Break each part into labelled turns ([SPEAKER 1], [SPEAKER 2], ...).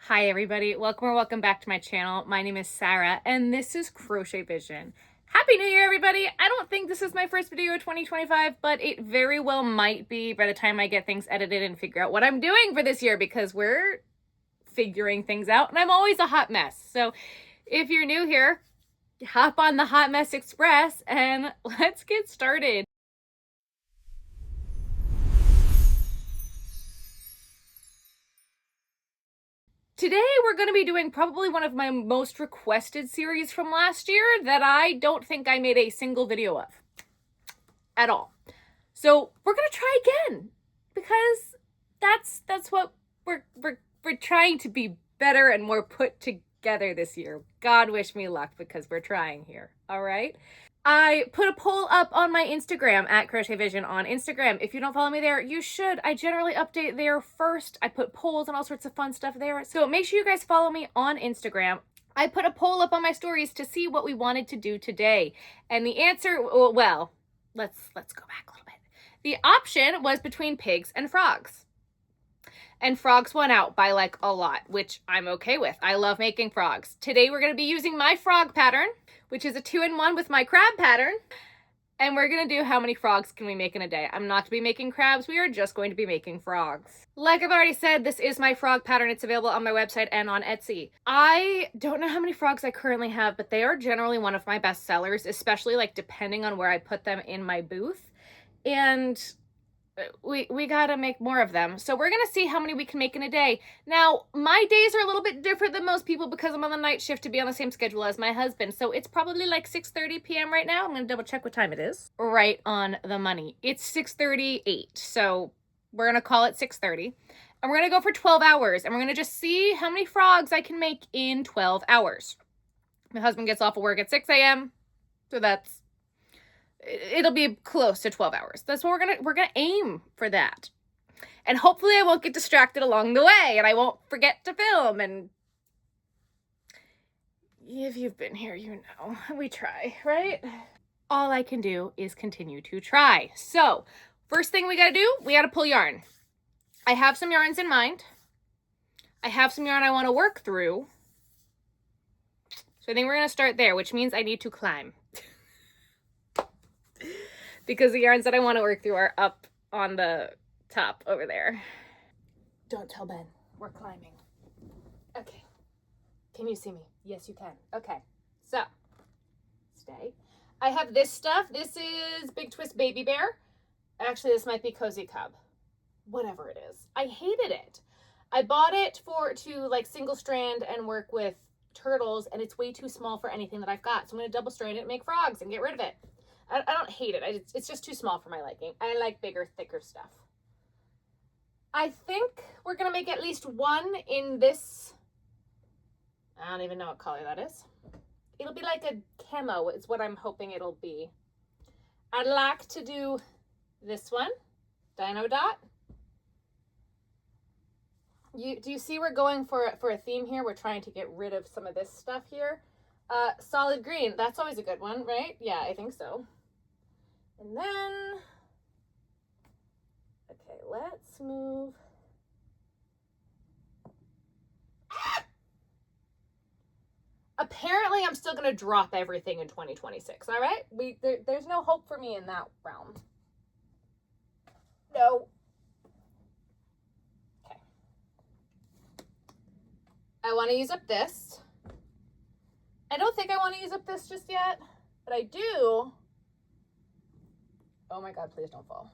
[SPEAKER 1] Hi everybody, welcome or welcome back to my channel. My name is Sarah and this is Crochet Vision. Happy New Year everybody! I don't think this is my first video of 2025, but it very well might be by the time I get things edited and figure out what I'm doing for this year because we're figuring things out and I'm always a hot mess. So if you're new here, hop on the Hot Mess Express and let's get started. Today we're going to be doing probably one of my most requested series from last year that I don't think I made a single video of at all. So we're going to try again because that's what we're trying to be better and more put together this year. God wish me luck because we're trying here. All right. I put a poll up on my Instagram at Crochet Vision on Instagram. If you don't follow me there, you should. I generally update there first. I put polls and all sorts of fun stuff there. So make sure you guys follow me on Instagram. I put a poll up on my stories to see what we wanted to do today. And the answer, well, let's go back a little bit. The option was between pigs and frogs. And frogs won out by like a lot, which I'm okay with. I love making frogs. Today we're going to be using my frog pattern, which is a 2-in-1 with my crab pattern. And we're going to do how many frogs can we make in a day. I'm not going to be making crabs. We are just going to be making frogs. Like I've already said, this is my frog pattern. It's available on my website and on Etsy. I don't know how many frogs I currently have, but they are generally one of my best sellers, especially like depending on where I put them in my booth. And we gotta make more of them. So we're gonna see how many we can make in a day. Now, my days are a little bit different than most people because I'm on the night shift to be on the same schedule as my husband. So it's probably like 6:30 p.m. right now. I'm gonna double check what time it is. Right on the money. It's 6:38. So we're gonna call it 6:30. And we're gonna go for 12 hours. And we're gonna just see how many frogs I can make in 12 hours. My husband gets off of work at 6 a.m. So it'll be close to 12 hours. That's what we're gonna aim for that. And hopefully I won't get distracted along the way and I won't forget to film. And if you've been here, you know, we try, right? All I can do is continue to try. So first thing we gotta do, we gotta pull yarn. I have some yarns in mind. I have some yarn I wanna work through. So I think we're gonna start there, which means I need to climb. Because the yarns that I want to work through are up on the top over there. Don't tell Ben. We're climbing. Okay. Can you see me? Yes, you can. Okay. So, stay. I have this stuff. This is Big Twist Baby Bear. Actually, this might be Cozy Cub. Whatever it is. I hated it. I bought it to like single strand and work with turtles, and it's way too small for anything that I've got. So I'm going to double strand it and make frogs and get rid of it. I don't hate it. It's just too small for my liking. I like bigger, thicker stuff. I think we're going to make at least one in this. I don't even know what color that is. It'll be like a camo is what I'm hoping it'll be. I'd like to do this one. Dino Dot. Do you see we're going for a theme here? We're trying to get rid of some of this stuff here. Solid green. That's always a good one, right? Yeah, I think so. And then, okay, let's move. Apparently, I'm still going to drop everything in 2026, all right? There's no hope for me in that realm. No. Okay. I want to use up this. I don't think I want to use up this just yet, but I do. Oh my God, please don't fall.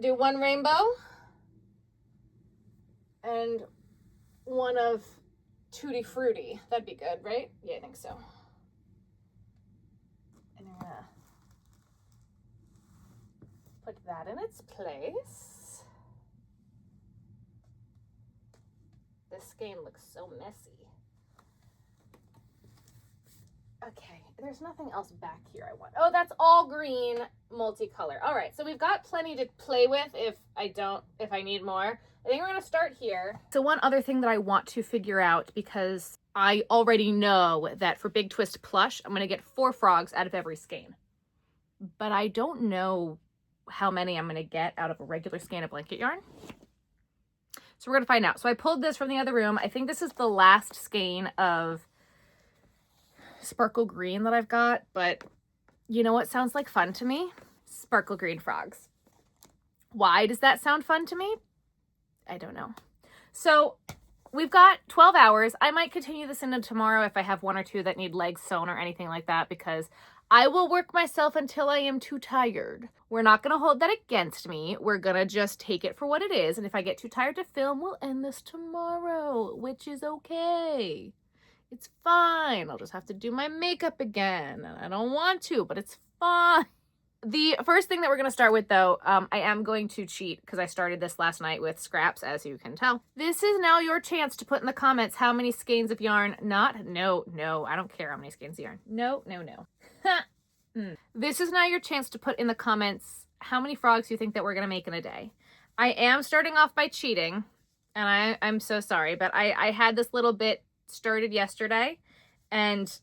[SPEAKER 1] Do one rainbow and one of Tutti Frutti. That'd be good, right? Yeah, I think so. And I'm gonna put that in its place. This skein looks so messy. Okay, there's nothing else back here I want. Oh, that's all green multicolor. All right, so we've got plenty to play with if I need more. I think we're gonna start here. So one other thing that I want to figure out, because I already know that for Big Twist Plush, I'm gonna get 4 frogs out of every skein. But I don't know how many I'm gonna get out of a regular skein of blanket yarn. So we're going to find out. So I pulled this from the other room. I think this is the last skein of sparkle green that I've got, but you know what sounds like fun to me? Sparkle green frogs. Why does that sound fun to me? I don't know. So we've got 12 hours. I might continue this into tomorrow if I have one or two that need legs sewn or anything like that, because I will work myself until I am too tired. We're not going to hold that against me. We're going to just take it for what it is. And if I get too tired to film, we'll end this tomorrow, which is okay. It's fine. I'll just have to do my makeup again. And I don't want to, but it's fine. The first thing that we're going to start with, though, I am going to cheat because I started this last night with scraps, as you can tell. This is now your chance to put in the comments how many skeins of yarn. No, I don't care how many skeins of yarn. No. This is now your chance to put in the comments how many frogs you think that we're going to make in a day. I am starting off by cheating, and I'm so sorry, but I had this little bit started yesterday, and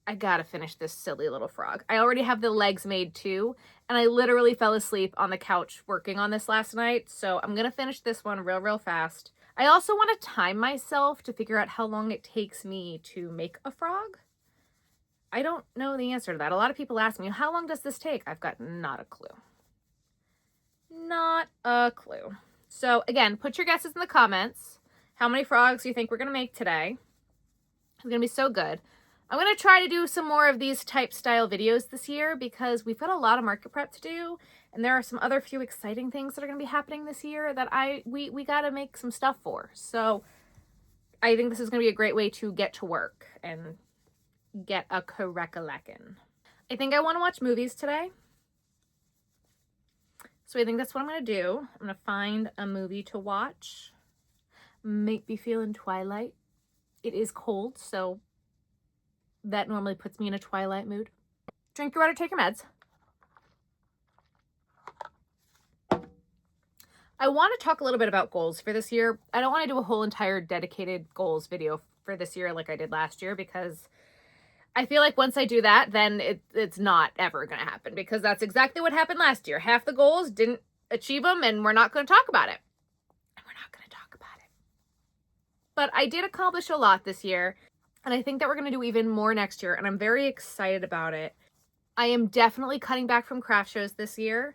[SPEAKER 1] I gotta finish this silly little frog. I already have the legs made too, and I literally fell asleep on the couch working on this last night, so I'm gonna finish this one real fast. I also want to time myself to figure out how long it takes me to make a frog. I don't know the answer to that. A lot of people ask me, how long does this take? I've got not a clue. Not a clue. So again, put your guesses in the comments. How many frogs you think we're gonna make today? It's gonna be so good. I'm going to try to do some more of these type style videos this year because we've got a lot of market prep to do, and there are some other few exciting things that are going to be happening this year that we got to make some stuff for. So I think this is going to be a great way to get to work and get a correct-a-leckin'. I think I want to watch movies today. So I think that's what I'm going to do. I'm going to find a movie to watch. Make me feel in Twilight. It is cold, so that normally puts me in a Twilight mood. Drink your water, take your meds. I want to talk a little bit about goals for this year. I don't want to do a whole entire dedicated goals video for this year like I did last year, because I feel like once I do that, then it's not ever going to happen, because that's exactly what happened last year. Half the goals didn't achieve them, and we're not going to talk about it. But I did accomplish a lot this year. And I think that we're going to do even more next year, and I'm very excited about it. I am definitely cutting back from craft shows this year.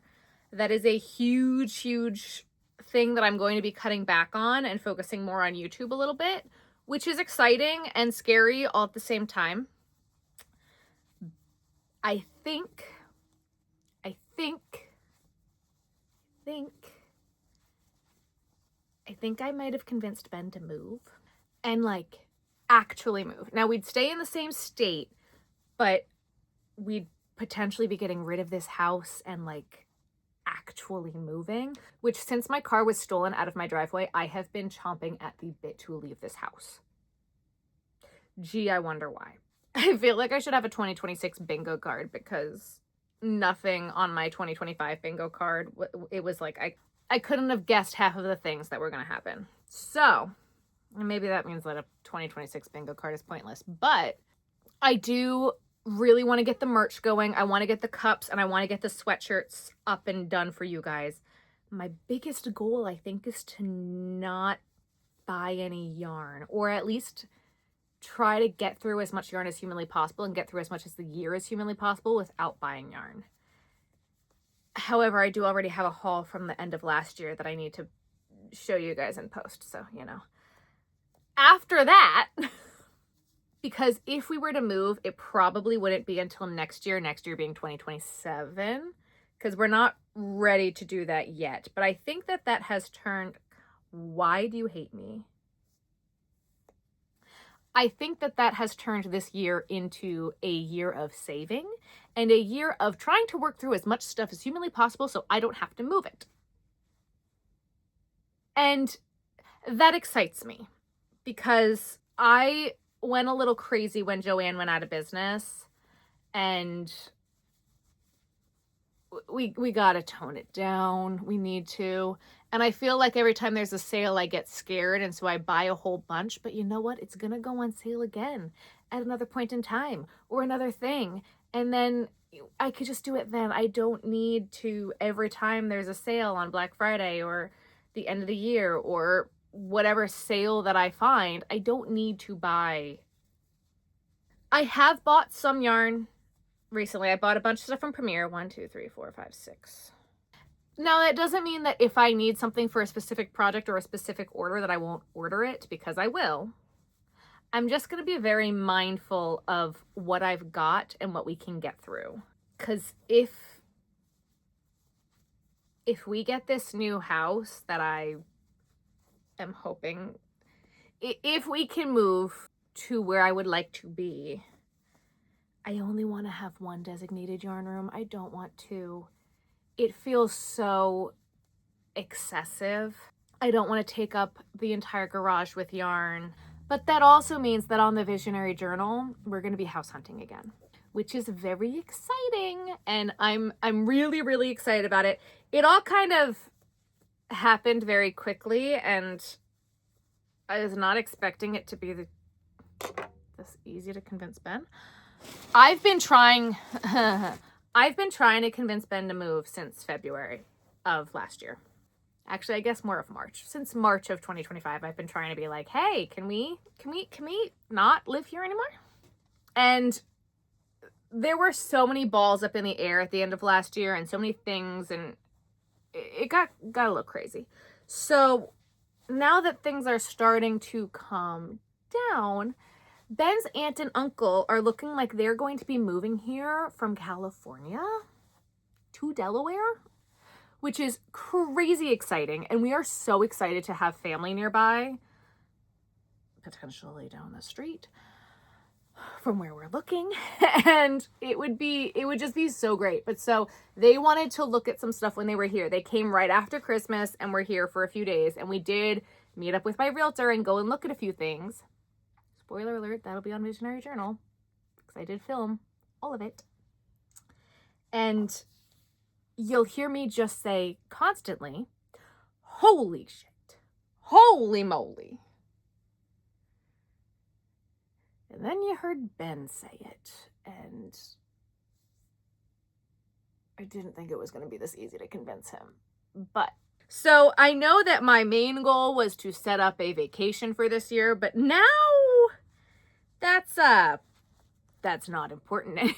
[SPEAKER 1] That is a huge thing that I'm going to be cutting back on and focusing more on YouTube a little bit, which is exciting and scary all at the same time. I think I might have convinced Ben to move and actually move. Now, we'd stay in the same state, but we'd potentially be getting rid of this house and actually moving, which, since my car was stolen out of my driveway, I have been chomping at the bit to leave this house. Gee, I wonder why. I feel like I should have a 2026 bingo card, because nothing on my 2025 bingo card, it was I couldn't have guessed half of the things that were going to happen. So maybe that means that a 2026 bingo card is pointless, but I do really want to get the merch going. I want to get the cups, and I want to get the sweatshirts up and done for you guys. My biggest goal, I think, is to not buy any yarn, or at least try to get through as much yarn as humanly possible and get through as much as the year as humanly possible without buying yarn. However, I do already have a haul from the end of last year that I need to show you guys in post, so, After that, because if we were to move, it probably wouldn't be until next year being 2027, because we're not ready to do that yet. But I think that has turned... Why do you hate me? I think that has turned this year into a year of saving and a year of trying to work through as much stuff as humanly possible so I don't have to move it. And that excites me, because I went a little crazy when Joanne went out of business, and we got to tone it down. We need to. And I feel like every time there's a sale, I get scared, and so I buy a whole bunch. But you know what? It's going to go on sale again at another point in time, or another thing. And then I could just do it then. I don't need to, every time there's a sale on Black Friday or the end of the year or whatever sale that I find. I don't need to buy. I have bought some yarn recently. I bought a bunch of stuff from Premier. 1, 2, 3, 4, 5, 6. Now, that doesn't mean that if I need something for a specific project or a specific order that I won't order it, because I will. I'm just going to be very mindful of what I've got and what we can get through. Because if we get this new house that I am hoping, if we can move to where I would like to be, I only want to have one designated yarn room. I don't want two. It feels so excessive. I don't want to take up the entire garage with yarn. But that also means that on the Visionary Journal, we're going to be house hunting again, which is very exciting. And I'm really, really excited about it. It all kind of happened very quickly, and I was not expecting it to be this easy to convince Ben. I've been trying to convince Ben to move since February of last year. Actually, I guess more of March. Since March of 2025, I've been trying to be like, hey, can we not live here anymore? And there were so many balls up in the air at the end of last year and so many things, and it got a little crazy. So now that things are starting to calm down, Ben's aunt and uncle are looking like they're going to be moving here from California to Delaware, which is crazy exciting. And we are so excited to have family nearby, potentially down the street from where we're looking. And it would just be so great. But so they wanted to look at some stuff when they were here. They came right after Christmas and were here for a few days. And we did meet up with my realtor and go and look at a few things. Spoiler alert, that'll be on Visionary Journal, because I did film all of it. And you'll hear me just say constantly, holy shit, holy moly. And then you heard Ben say it, and I didn't think it was going to be this easy to convince him. But so I know that my main goal was to set up a vacation for this year, but now that's not important anymore.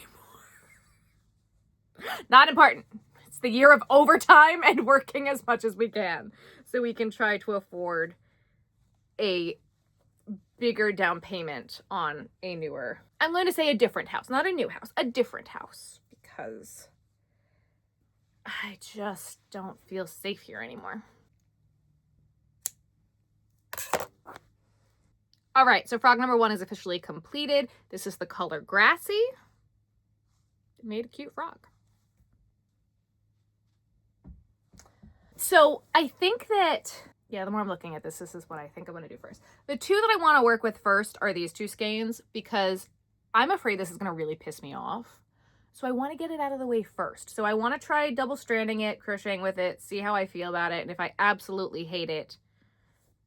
[SPEAKER 1] Not important. It's the year of overtime and working as much as we can so we can try to afford a bigger down payment on a newer, I'm going to say a different house, not a new house, a different house, because I just don't feel safe here anymore. All right, so frog number 1 is officially completed. This is the color Grassy. It made a cute frog. So I think that, yeah, the more I'm looking at this is what I think I'm going to do first. The two that I want to work with first are these two skeins, because I'm afraid this is going to really piss me off. So I want to get it out of the way first. So I want to try double stranding it, crocheting with it, see how I feel about it. And if I absolutely hate it,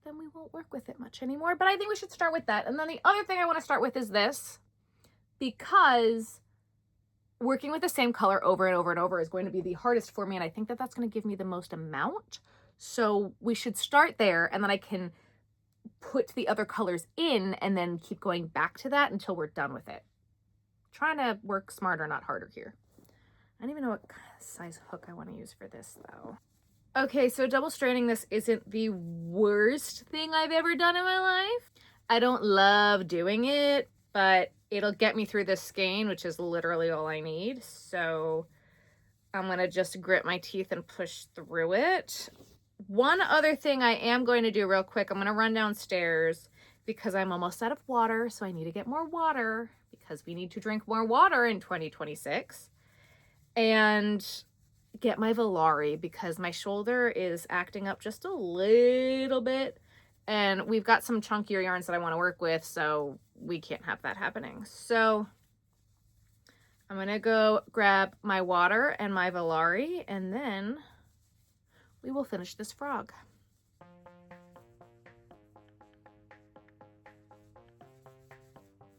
[SPEAKER 1] then we won't work with it much anymore. But I think we should start with that. And then the other thing I want to start with is this, because working with the same color over and over and over is going to be the hardest for me. And I think that that's going to give me the most amount. So we should start there, and then I can put the other colors in and then keep going back to that until we're done with it. Trying to work smarter, not harder here. I don't even know what size hook I want to use for this though. Okay, so double stranding this isn't the worst thing I've ever done in my life. I don't love doing it, but it'll get me through this skein, which is literally all I need. So I'm gonna just grit my teeth and push through it. One other thing I am going to do real quick, I'm gonna run downstairs because I'm almost out of water, so I need to get more water because we need to drink more water in 2026. And get my Volari because my shoulder is acting up just a little bit, and we've got some chunkier yarns that I want to work with, so we can't have that happening. So I'm gonna go grab my water and my Volari, and then we will finish this frog.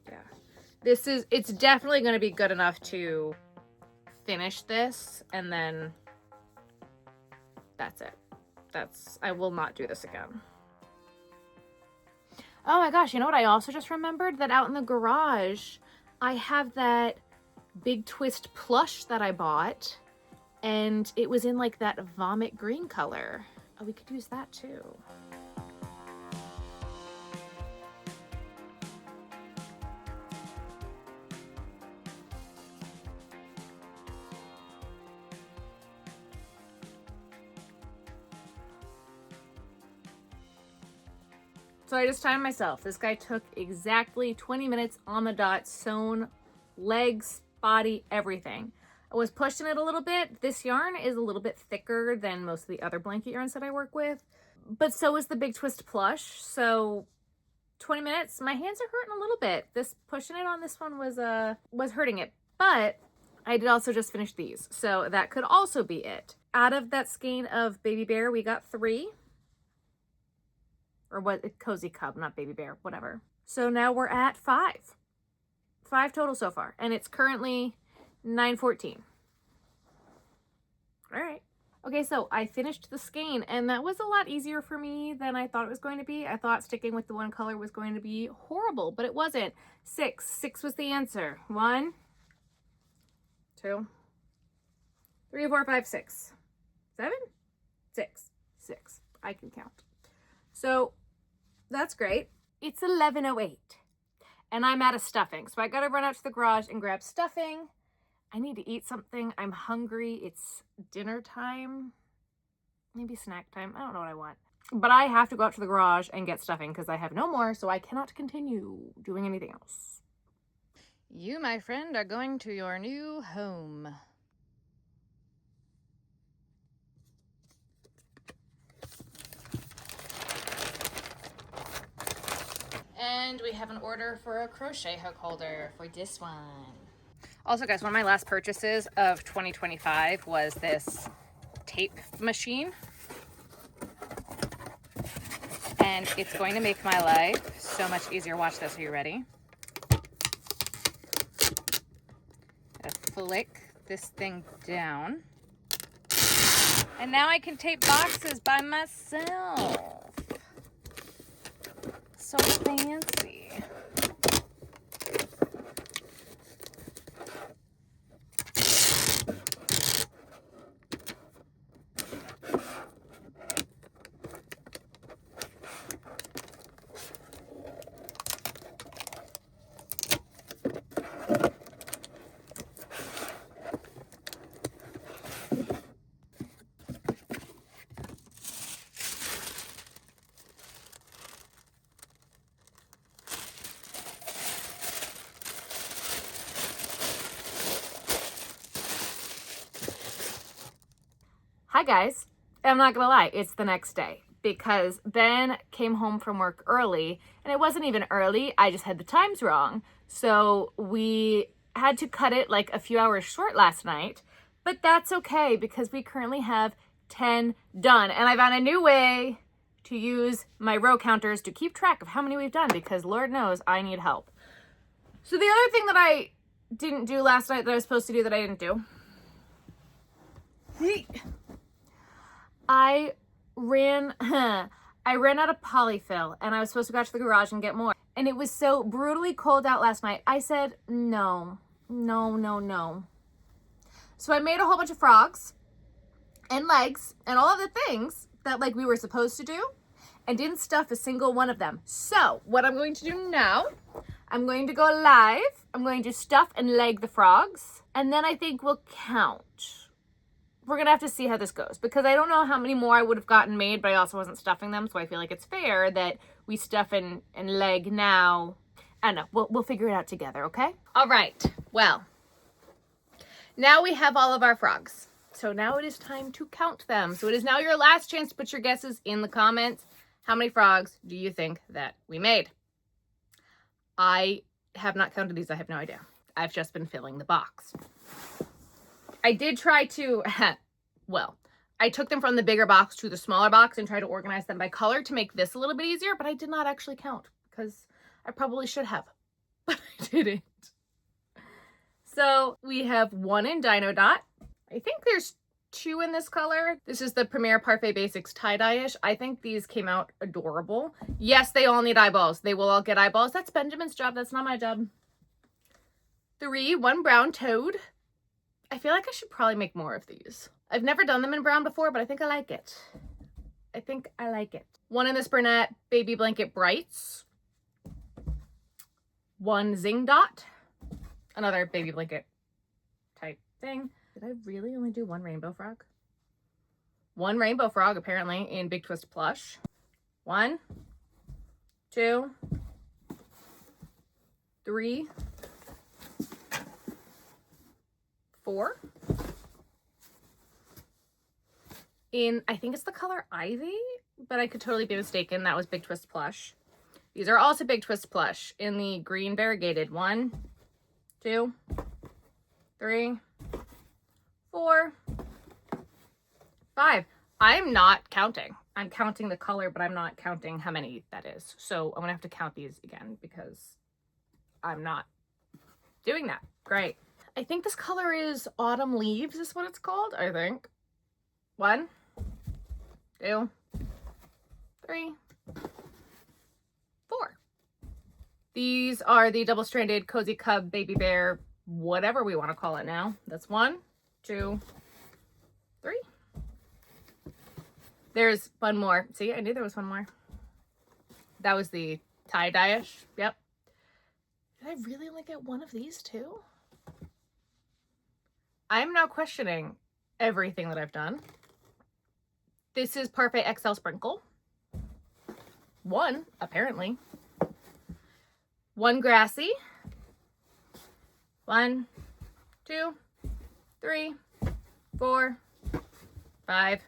[SPEAKER 1] Yeah, it's definitely going to be good enough to finish this, and then that's it. I will not do this again. Oh my gosh, you know what I also just remembered? That out in the garage, I have that Big Twist plush that I bought, and it was in like that vomit green color. Oh, we could use that too. So I just timed myself. This guy took exactly 20 minutes on the dot, sewn legs, body, everything. I was pushing it a little bit. This yarn is a little bit thicker than most of the other blanket yarns that I work with, but so is the Big Twist plush. So 20 minutes, my hands are hurting a little bit. This pushing it on this one was hurting it, but I did also just finish these. So that could also be it. Out of that skein of Baby Bear, we got 3. Or what, Cozy Cub, not Baby Bear, whatever. So now we're at 5. 5 total so far. And it's currently 9:14. All right. Okay, so I finished the skein, and that was a lot easier for me than I thought it was going to be. I thought sticking with the one color was going to be horrible, but it wasn't. 6. 6 was the answer. 1, 2, 3, 4, 5, 6. 7? 6. 6. I can count. So that's great. It's 11:08 and I'm out of stuffing. So I got to run out to the garage and grab stuffing. I need to eat something. I'm hungry. It's dinner time, maybe snack time. I don't know what I want, but I have to go out to the garage and get stuffing because I have no more. So I cannot continue doing anything else. You, my friend, are going to your new home. And we have an order for a crochet hook holder for this one. Also, guys, one of my last purchases of 2025 was this tape machine. And it's going to make my life so much easier. Watch this. Are you ready? I flick this thing down. And now I can tape boxes by myself. So fancy. Hi guys, I'm not gonna lie, it's the next day because Ben came home from work early, and it wasn't even early, I just had the times wrong. So we had to cut it like a few hours short last night, but that's okay because we currently have 10 done, and I found a new way to use my row counters to keep track of how many we've done because Lord knows I need help. So the other thing that I didn't do last night that I was supposed to do that I didn't do, I ran out of polyfill, and I was supposed to go out to the garage and get more. And it was so brutally cold out last night. I said, no. So I made a whole bunch of frogs and legs and all of the things that like we were supposed to do, and didn't stuff a single one of them. So what I'm going to do now, I'm going to go live. I'm going to stuff and leg the frogs, and then I think we'll count. We're going to have to see how this goes because I don't know how many more I would have gotten made, but I also wasn't stuffing them. So I feel like it's fair that we stuff and leg now. I don't know. We'll figure it out together. Okay. All right. Well, now we have all of our frogs. So now it is time to count them. So it is now your last chance to put your guesses in the comments. How many frogs do you think that we made? I have not counted these. I have no idea. I've just been filling the box. I did try to, well, I took them from the bigger box to the smaller box and tried to organize them by color to make this a little bit easier, but I did not actually count because I probably should have, but I didn't. So we have 1 in Dino Dot. I think there's two in this color. This is the Premier Parfait Basics tie-dye-ish. I think these came out adorable. Yes, they all need eyeballs. They will all get eyeballs. That's Benjamin's job. That's not my job. 3, 1 brown toad. I feel like I should probably make more of these. I've never done them in brown before, but I think I like it. I think I like it. 1 in this Bernat Baby Blanket Brights. 1 Zing Dot. Another baby blanket type thing. Did I really only do 1 rainbow frog? 1 rainbow frog, apparently, in Big Twist Plush. 1, 2, 3, 4. In, I think it's the color Ivy, but I could totally be mistaken. That was Big Twist Plush. These are also Big Twist Plush in the green variegated. 1, 2, 3, 4, 5. I'm not counting. I'm counting the color, but I'm not counting how many that is. So I'm gonna have to count these again because I'm not doing that. Great. I think this color is Autumn Leaves is what it's called, I think. 1, 2, 3, 4. These are the double-stranded Cozy Cub Baby Bear, whatever we want to call it now. That's 1, 2, 3. There's 1 more. See, I knew there was 1 more. That was the tie-dye-ish. Yep. Did I really only get 1 of these too? I'm now questioning everything that I've done. This is Parfait XL Sprinkle. 1, apparently. 1 Grassy. 1, 2, 3, 4, 5,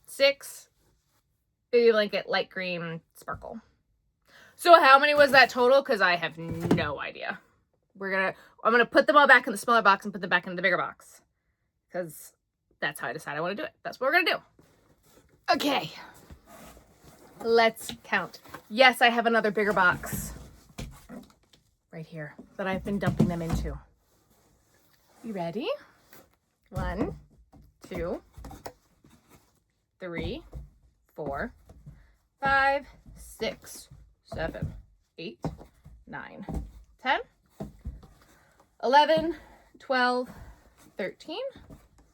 [SPEAKER 1] 6. Baby Blanket Light Green Sparkle. So how many was that total? Because I have no idea. I'm gonna put them all back in the smaller box and put them back in the bigger box. Because that's how I decide I want to do it. That's what we're gonna do. Okay. Let's count. Yes, I have another bigger box right here that I've been dumping them into. You ready? 1, 2, 3, 4, 5, 6, 7, 8, 9, 10, 11, 12, 13,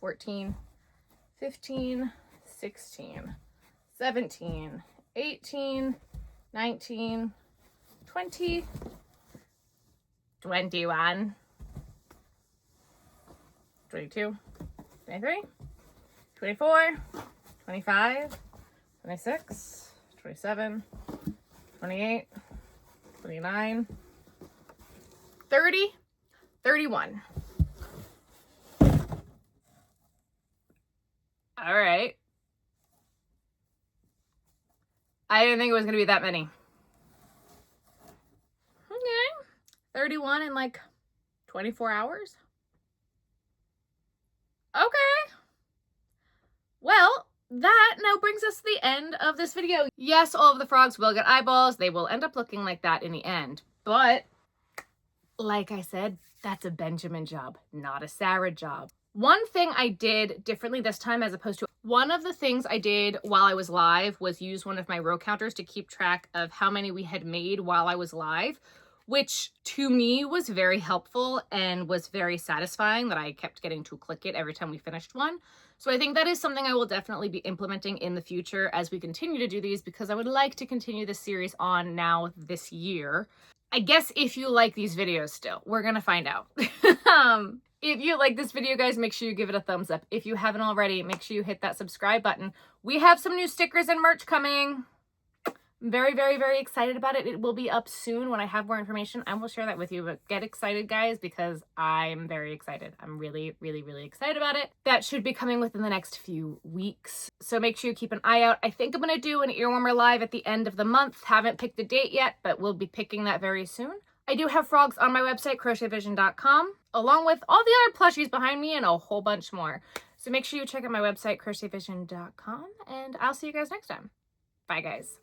[SPEAKER 1] 14, 15, 16, 17, 18, 19, 20, 21, 22, 23, 24, 25, 26, 27, 28, 29, 30, 31. All right. I didn't think it was going to be that many. Okay. 31 in like 24 hours. Okay. Well, that now brings us to the end of this video. Yes, all of the frogs will get eyeballs. They will end up looking like that in the end. But like I said, that's a Benjamin job, not a Sarah job. One thing I did differently this time as opposed to one of the things I did while I was live was use one of my row counters to keep track of how many we had made while I was live, which to me was very helpful and was very satisfying that I kept getting to click it every time we finished one. So I think that is something I will definitely be implementing in the future as we continue to do these because I would like to continue this series on now this year. I guess if you like these videos still, we're gonna find out. If you like this video, guys, make sure you give it a thumbs up. If you haven't already, make sure you hit that subscribe button. We have some new stickers and merch coming. I'm very, very, very excited about it. It will be up soon when I have more information. I will share that with you, but get excited, guys, because I'm very excited. I'm really, really, really excited about it. That should be coming within the next few weeks. So make sure you keep an eye out. I think I'm going to do an earwarmer live at the end of the month. Haven't picked a date yet, but we'll be picking that very soon. I do have frogs on my website, crochetvision.com, along with all the other plushies behind me and a whole bunch more. So make sure you check out my website, crochetvision.com, and I'll see you guys next time. Bye, guys.